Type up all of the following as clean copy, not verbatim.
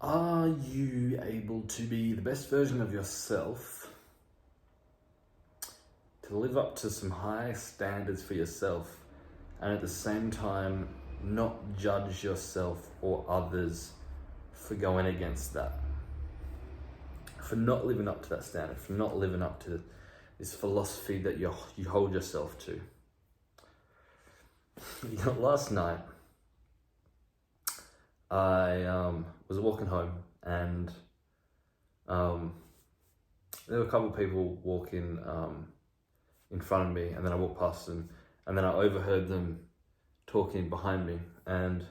Are you able to be the best version of yourself, to live up to some high standards for yourself, and at the same time not judge yourself or others for going against that, for not living up to that standard, for not living up to this philosophy that you hold yourself to? Last night I was walking home, and there were a couple of people walking in front of me, and then I walked past them, and then I overheard them talking behind me, and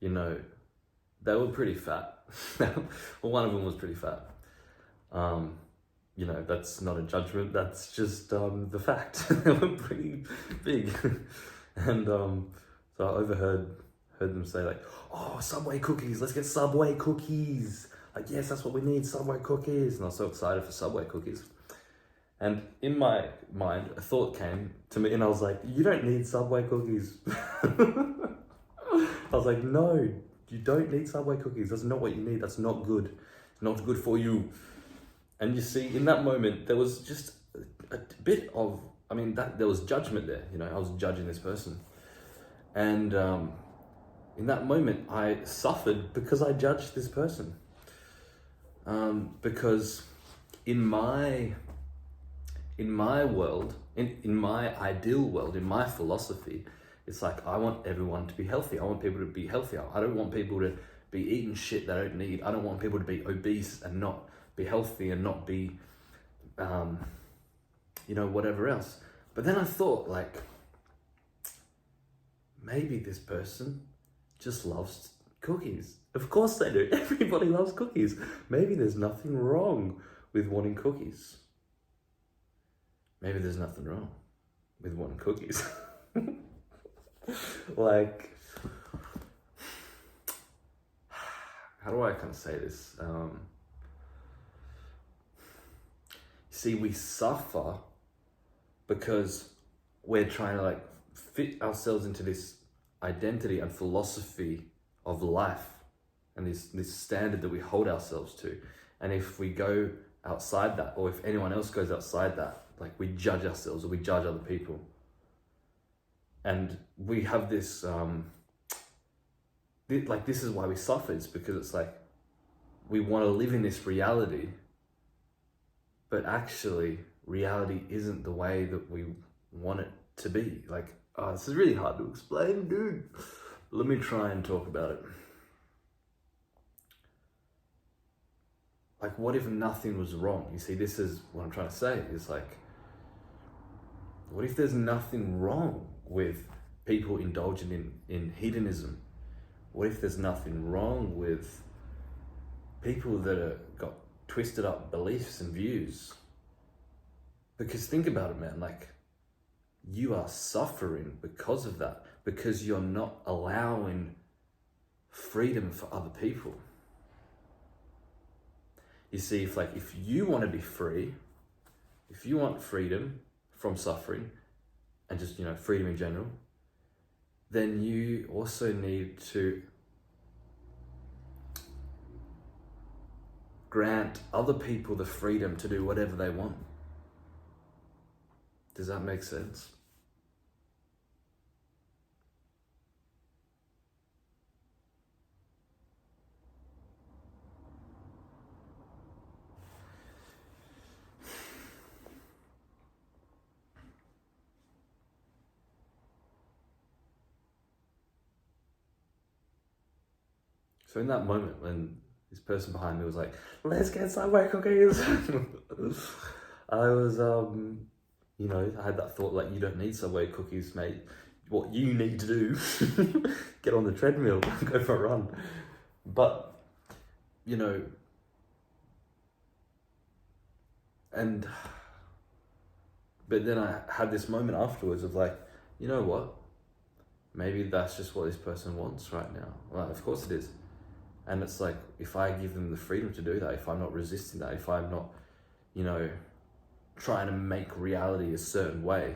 they were pretty fat. Well, one of them was pretty fat. That's not a judgment, that's just the fact. They were pretty big. And so I heard them say like, "Oh, Subway cookies, let's get Subway cookies. Like, yes, that's what we need, Subway cookies." And I was so excited for Subway cookies. And in my mind, a thought came to me, and I was like, "You don't need Subway cookies." I was like, "No, you don't need Subway cookies. That's not what you need. That's not good. It's not good for you." And you see, in that moment, there was just a bit of, there was judgment there. I was judging this person. And in that moment, I suffered because I judged this person. Because in my world, in my ideal world, in my philosophy, it's like, I want everyone to be healthy. I want people to be healthier. I don't want people to be eating shit they don't need. I don't want people to be obese and not be healthy and not be, whatever else. But then I thought, like, maybe this person just loves cookies. Of course they do. Everybody loves cookies. Maybe there's nothing wrong with wanting cookies. Maybe there's nothing wrong with wanting cookies. Like, how do I kind of say this? See, we suffer because we're trying to like fit ourselves into this identity and philosophy of life and this standard that we hold ourselves to. And if we go outside that, or if anyone else goes outside that, like, we judge ourselves or we judge other people. And we have this, this is why we suffer. It's because it's like, we want to live in this reality, but actually reality isn't the way that we want it to be. Like, this is really hard to explain, dude. Let me try and talk about it. Like, what if nothing was wrong? You see, this is what I'm trying to say. Is like, what if there's nothing wrong with people indulging in hedonism? What if there's nothing wrong with people that are got twisted up beliefs and views? Because think about it, man, like, you are suffering because of that, because you're not allowing freedom for other people. You see, if you want to be free, if you want freedom from suffering and just, freedom in general, then you also need to grant other people the freedom to do whatever they want. Does that make sense? So in that moment when this person behind me was like, "Let's get Subway cookies," I was, I had that thought, like, you don't need Subway cookies, mate. What you need to do, get on the treadmill, go for a run. But, but then I had this moment afterwards of like, you know what? Maybe that's just what this person wants right now. Well, of course it is. And it's like, if I give them the freedom to do that, if I'm not resisting that, if I'm not, trying to make reality a certain way,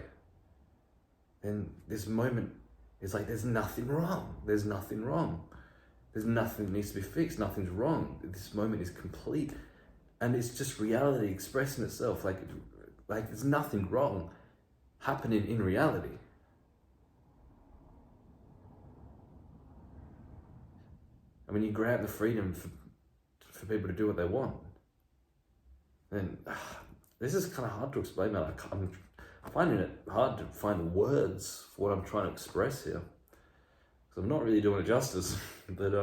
then this moment is like, there's nothing wrong. There's nothing wrong. There's nothing that needs to be fixed. Nothing's wrong. This moment is complete. And it's just reality expressing itself. Like there's nothing wrong happening in reality. And when you grant the freedom for people to do what they want, then this is kind of hard to explain, man. I'm finding it hard to find words for what I'm trying to express here. Because I'm not really doing it justice. But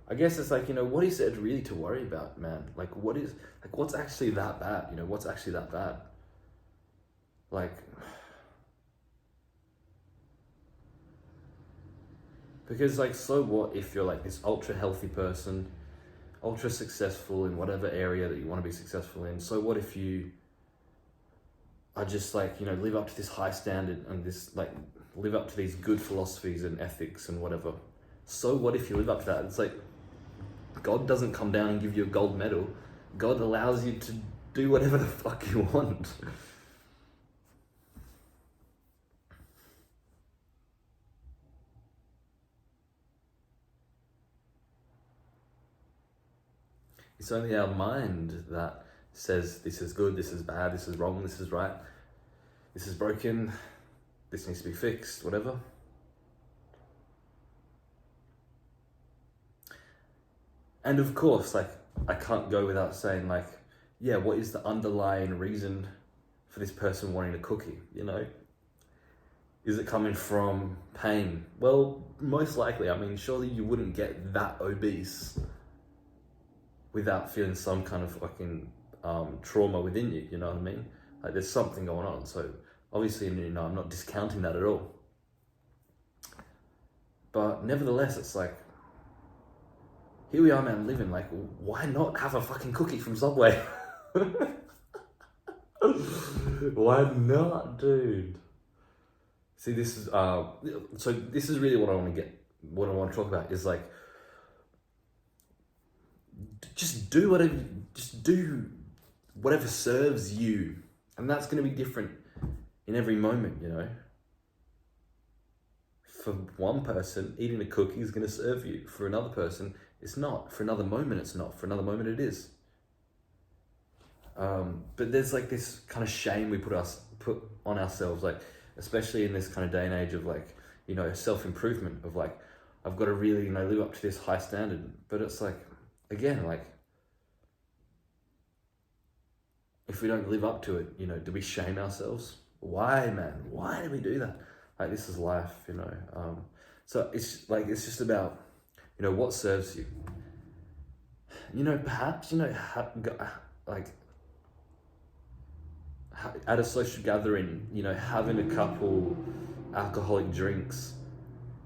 I guess it's like, what is it really to worry about, man? Like, what's actually that bad? What's actually that bad? Like, because like, so what if you're like this ultra healthy person, ultra successful in whatever area that you want to be successful in? So what if you are just like, live up to this high standard and this, like, live up to these good philosophies and ethics and whatever? So what if you live up to that? It's like, God doesn't come down and give you a gold medal. God allows you to do whatever the fuck you want. It's only our mind that says this is good, this is bad, this is wrong, this is right, this is broken, this needs to be fixed, whatever. And of course, like, I can't go without saying, like, yeah, what is the underlying reason for this person wanting a cookie, Is it coming from pain? Well, most likely. I mean, surely you wouldn't get that obese without feeling some kind of fucking trauma within you, you know what I mean? Like, there's something going on. So obviously, I'm not discounting that at all. But nevertheless, it's like, here we are, man, living. Like, why not have a fucking cookie from Subway? Why not, dude? See, this is so this is really what I want to talk about is like, just do whatever serves you, and that's going to be different in every moment, For one person, eating a cookie is going to serve you. For another person, it's not. For another moment, it's not. For another moment, it is. But there's like this kind of shame we put on ourselves, like, especially in this kind of day and age of like, self-improvement of like, I've got to really, live up to this high standard. But it's like, again, like, if we don't live up to it, do we shame ourselves? Why, man? Why do we do that? Like, this is life, So it's like, it's just about, what serves you. Perhaps, at a social gathering, having a couple alcoholic drinks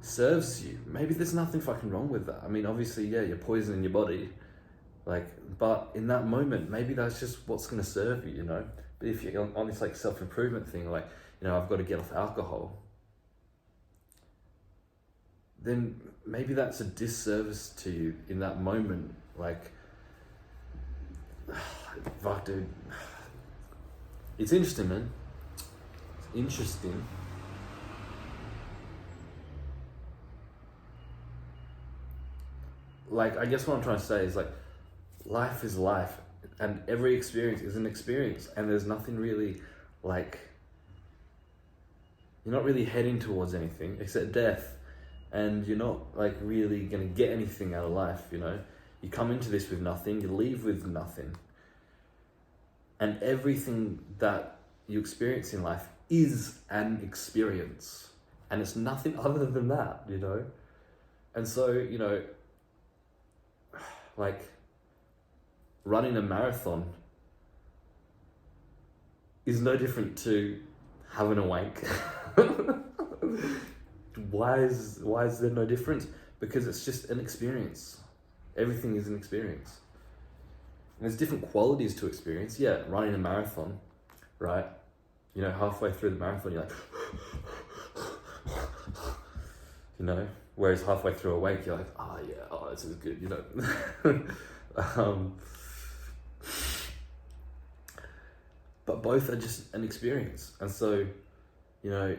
serves you. Maybe there's nothing fucking wrong with that. I mean, obviously, yeah, you're poisoning your body. Like, but in that moment, maybe that's just what's going to serve you, But if you're on this like self-improvement thing, like, I've got to get off alcohol, then maybe that's a disservice to you in that moment. Like, fuck, dude. It's interesting, man. It's interesting. Like, I guess what I'm trying to say is like, life is life, and every experience is an experience, and there's nothing really like, you're not really heading towards anything except death, and you're not like really gonna get anything out of life, You come into this with nothing, you leave with nothing. And everything that you experience in life is an experience, and it's nothing other than that, And so, like, running a marathon is no different to having a wank. Why is there no difference? Because it's just an experience. Everything is an experience. And there's different qualities to experience. Yeah, running a marathon, right? Halfway through the marathon, you're like, whereas halfway through a wank, you're like, oh yeah, this is good, Um, but both are just an experience. And so, you know,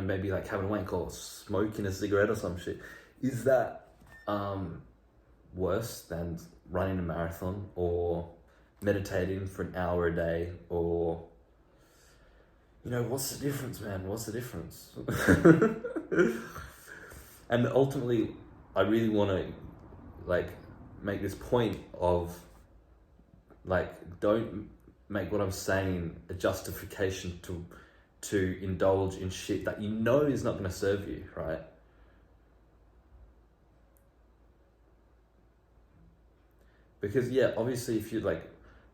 maybe like having a wank or smoking a cigarette or some shit, is that worse than running a marathon or meditating for an hour a day? Or, you know, what's the difference, man? What's the difference? And ultimately, I really want to like make this point of like, don't make what I'm saying a justification to indulge in shit that you know is not going to serve you, right? Because yeah, obviously if you're like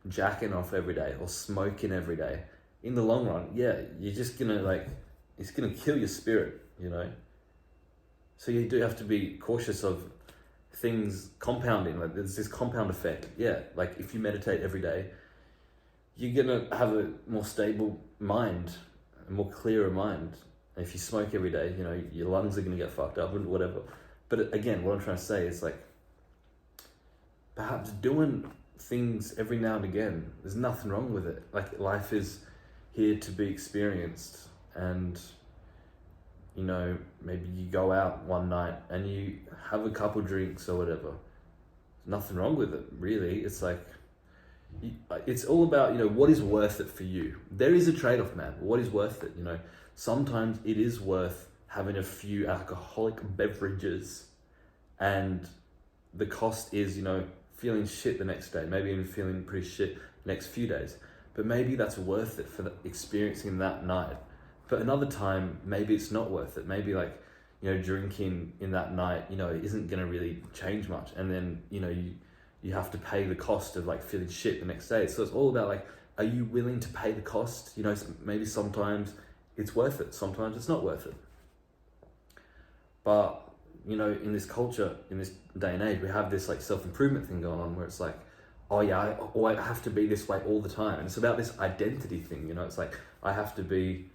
jacking off every day or smoking every day, in the long run, yeah, you're just gonna like, it's gonna kill your spirit, you know? So you do have to be cautious of things compounding. Like there's this compound effect. Yeah, like if you meditate every day, you're gonna have a more stable mind, a more clearer mind. And if you smoke every day, you know, your lungs are gonna get fucked up and whatever. But again, what I'm trying to say is like, perhaps doing things every now and again, there's nothing wrong with it. Like life is here to be experienced, and you know, maybe you go out one night and you have a couple drinks or whatever. There's nothing wrong with it, really. It's like, it's all about, you know, what is worth it for you. There is a trade-off, man. What is worth it? You know, sometimes it is worth having a few alcoholic beverages, and the cost is, you know, feeling shit the next day, maybe even feeling pretty shit the next few days. But maybe that's worth it for experiencing that night. But another time, maybe it's not worth it. Maybe like, you know, drinking in that night, you know, isn't going to really change much. And then, you know, you have to pay the cost of like feeling shit the next day. So it's all about like, are you willing to pay the cost? You know, maybe sometimes it's worth it. Sometimes it's not worth it. But, you know, in this culture, in this day and age, we have this like self-improvement thing going on where it's like, oh yeah, I have to be this way all the time. And it's about this identity thing, you know, it's like, I have to be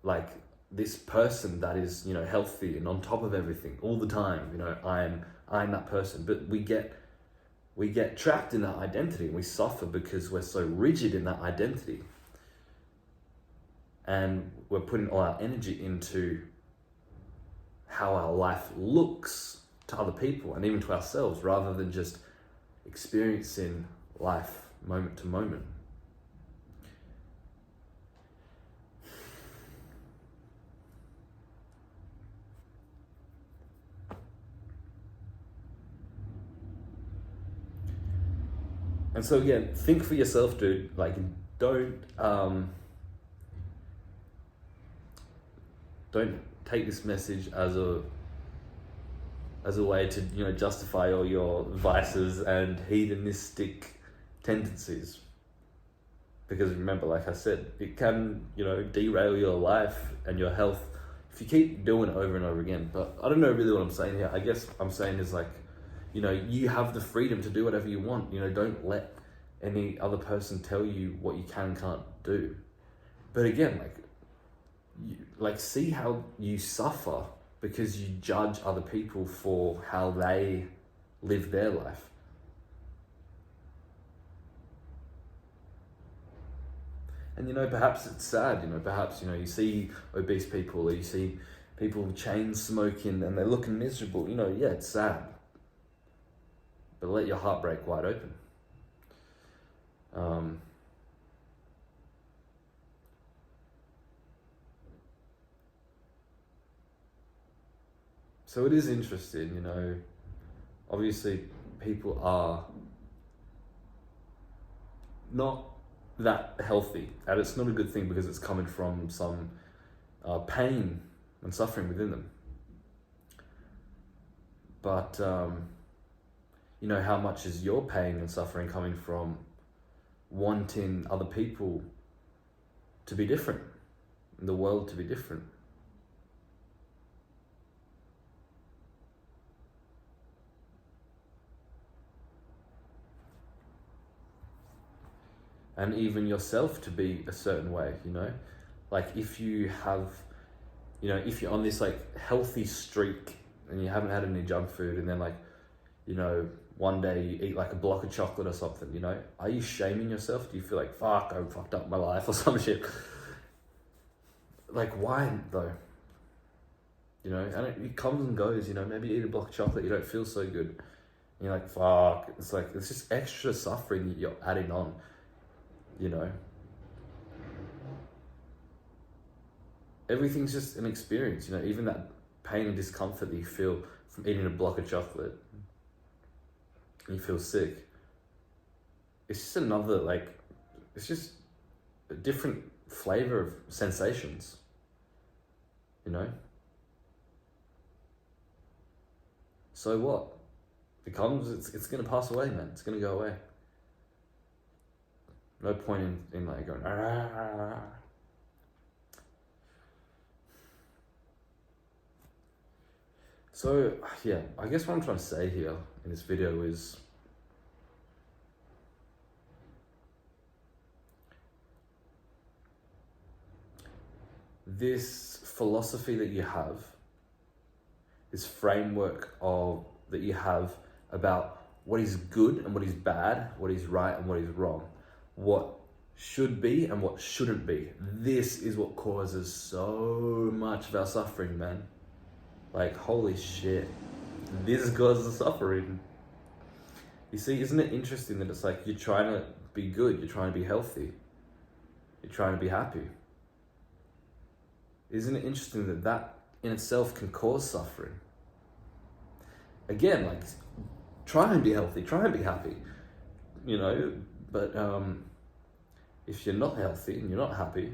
like this person that is, you know, healthy and on top of everything all the time. You know, I'm that person. But we get trapped in that identity, and we suffer because we're so rigid in that identity. And we're putting all our energy into how our life looks to other people and even to ourselves, rather than just experiencing life moment to moment. And so again, think for yourself, dude. Like, don't take this message as a way to, you know, justify all your vices and hedonistic tendencies. Because remember, like I said, it can, you know, derail your life and your health if you keep doing it over and over again. But I don't know really what I'm saying here. I guess I'm saying is like, you know, you have the freedom to do whatever you want. You know, don't let any other person tell you what you can and can't do. But again, like see how you suffer because you judge other people for how they live their life. And, you know, perhaps it's sad, you know, perhaps, you know, you see obese people or you see people chain smoking and they're looking miserable. You know, yeah, it's sad. But let your heart break wide open. So it is interesting, you know, obviously people are not that healthy, and it's not a good thing because it's coming from some pain and suffering within them. But, you know, how much is your pain and suffering coming from wanting other people to be different, and the world to be different? And even yourself to be a certain way, you know? Like if you have, you know, if you're on this like healthy streak and you haven't had any junk food, and then like you know, one day you eat like a block of chocolate or something, you know, are you shaming yourself? Do you feel like, fuck, I fucked up my life or some shit? Like, why though? You know, and it comes and goes, you know, maybe you eat a block of chocolate, you don't feel so good. And you're like, fuck, it's like, it's just extra suffering that you're adding on, you know. Everything's just an experience, you know, even that pain and discomfort that you feel from eating a block of chocolate and you feel sick. It's just another, like, it's just a different flavor of sensations, you know? So what? It comes, it's going to pass away, man. It's going to go away. No point in like going, ah. So, yeah, I guess what I'm trying to say here in this video is this philosophy that you have, this framework that you have about what is good and what is bad, what is right and what is wrong, what should be and what shouldn't be. This is what causes so much of our suffering, man. Like, holy shit, this causes suffering. You see, isn't it interesting that it's like you're trying to be good, you're trying to be healthy, you're trying to be happy. Isn't it interesting that that in itself can cause suffering? Again, like, try and be healthy, try and be happy, you know, but if you're not healthy and you're not happy,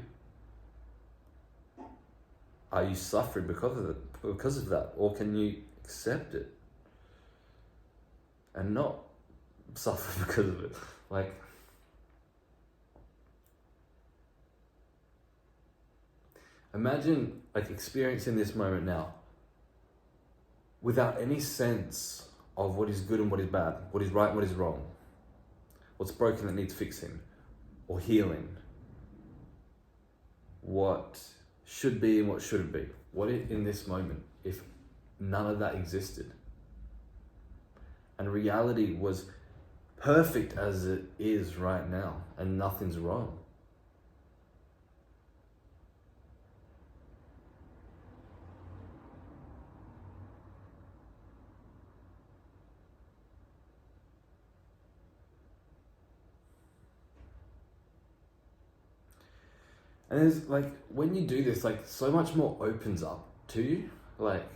are you suffering because of that? Or can you accept it and not suffer because of it? Like, imagine like experiencing this moment now without any sense of what is good and what is bad, what is right and what is wrong, what's broken that needs fixing or healing, what should be and what shouldn't be. What if in this moment, if none of that existed and reality was perfect as it is right now and nothing's wrong? And there's like, when you do this, like so much more opens up to you. Like,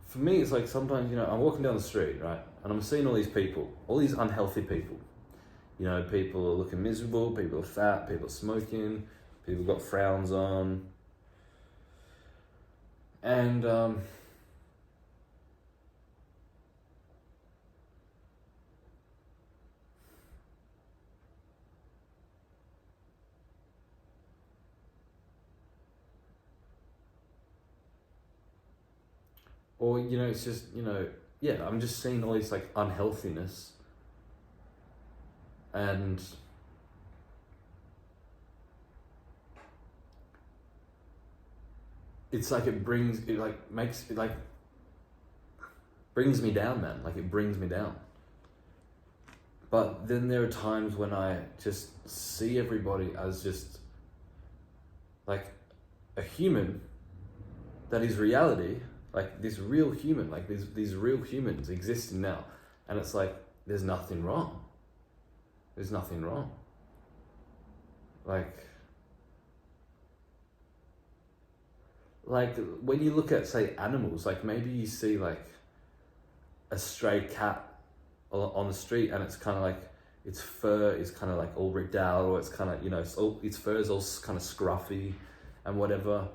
for me, it's like sometimes, you know, I'm walking down the street, right? And I'm seeing all these people, all these unhealthy people. You know, people are looking miserable, people are fat, people are smoking, people got frowns on. And, or, you know, it's just, you know, yeah, I'm just seeing all this like unhealthiness. And it's like brings me down, man. Like, it brings me down. But then there are times when I just see everybody as just like a human that is reality, like this real human, like these real humans existing now. And it's like, there's nothing wrong. There's nothing wrong. Like when you look at, say, animals, like maybe you see like a stray cat on the street and it's kind of like its fur is kind of like all ripped out, or it's kind of, you know, its fur is all kind of scruffy and whatever.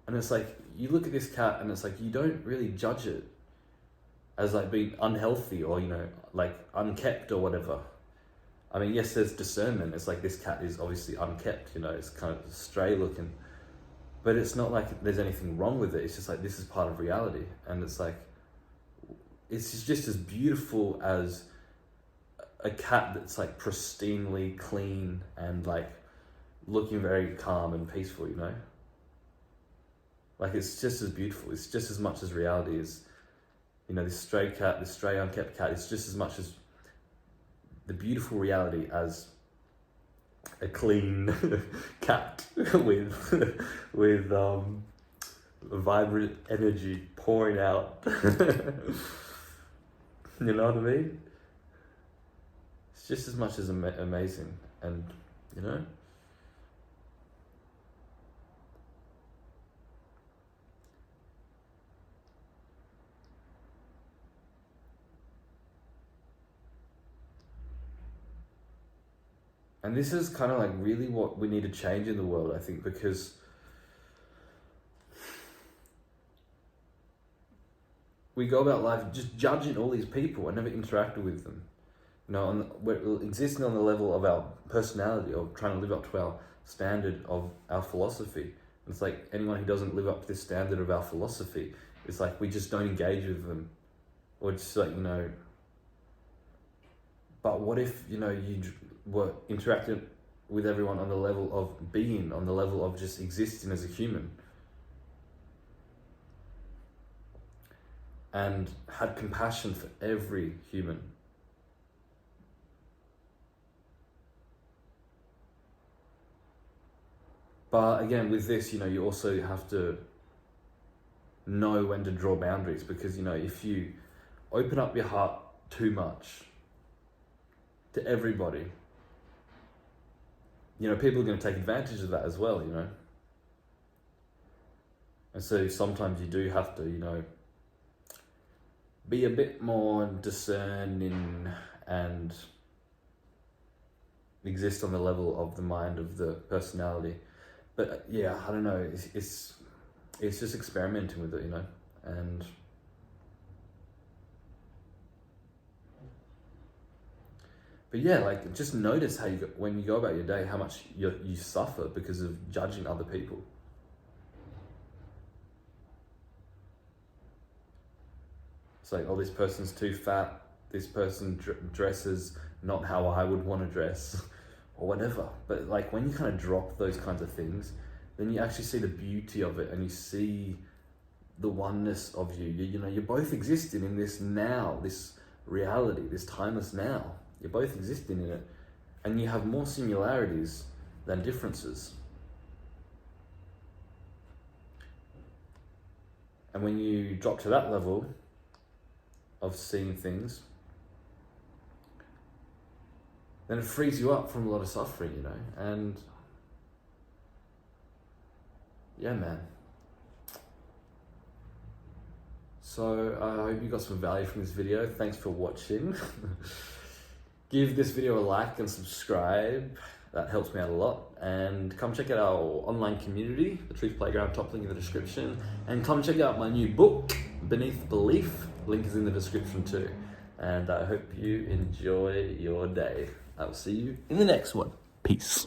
And it's like, you look at this cat and it's like, you don't really judge it as like being unhealthy or, you know, like unkept or whatever. I mean, yes, there's discernment. It's like, this cat is obviously unkept, you know, it's kind of stray looking, but it's not like there's anything wrong with it. It's just like, this is part of reality. And it's like, it's just as beautiful as a cat that's like pristinely clean and like looking very calm and peaceful, you know? Like, it's just as beautiful. It's just as much as reality is. You know, this stray cat, this stray unkept cat is just as much as the beautiful reality as a clean cat with vibrant energy pouring out. You know what I mean? It's just as much as amazing, and you know. And this is kind of like really what we need to change in the world, I think, because we go about life just judging all these people and never interacted with them. You know, we're existing on the level of our personality, of trying to live up to our standard of our philosophy. It's like anyone who doesn't live up to this standard of our philosophy, it's like we just don't engage with them. Or just like, you know, but what if, you know, you were interacting with everyone on the level of being, on the level of just existing as a human, and had compassion for every human? But again, with this, you know, you also have to know when to draw boundaries, because, you know, if you open up your heart too much to everybody, you know, people are going to take advantage of that as well, you know. And so sometimes you do have to, you know, be a bit more discerning and exist on the level of the mind, of the personality. But yeah, I don't know, it's just experimenting with it, you know. And but yeah, like, just notice how when you go about your day, how much you suffer because of judging other people. It's like, oh, this person's too fat, this person dresses not how I would want to dress, or whatever. But like, when you kind of drop those kinds of things, then you actually see the beauty of it, and you see the oneness of you. You know, you're both existing in this now, this reality, this timeless now. You're both existing in it, and you have more similarities than differences. And when you drop to that level of seeing things, then it frees you up from a lot of suffering, you know. And yeah, man. So I hope you got some value from this video. Thanks for watching. Give this video a like and subscribe. That helps me out a lot. And come check out our online community, the Truth Playground, top link in the description. And come check out my new book, Beneath Belief. Link is in the description too. And I hope you enjoy your day. I will see you in the next one. Peace.